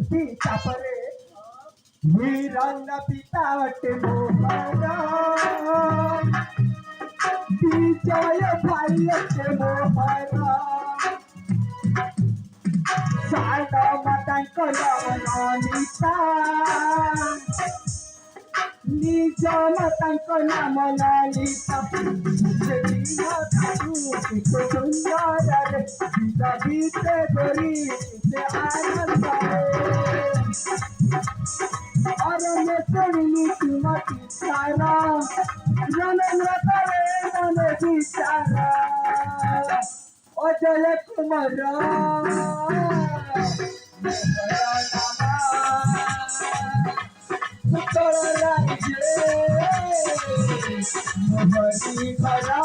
सीता परे वीरांना पितावटे मोहरा विजय भाईचे मोहरा साडा मातांक नामनिता निज मातांक नाम ललिता सुंदर रे बीते गोरी से आनंद अरण्य चढ़ी सुमति सारा जनन करे मन विचारा अजय कुमार उत्तर राज्य हरि भरा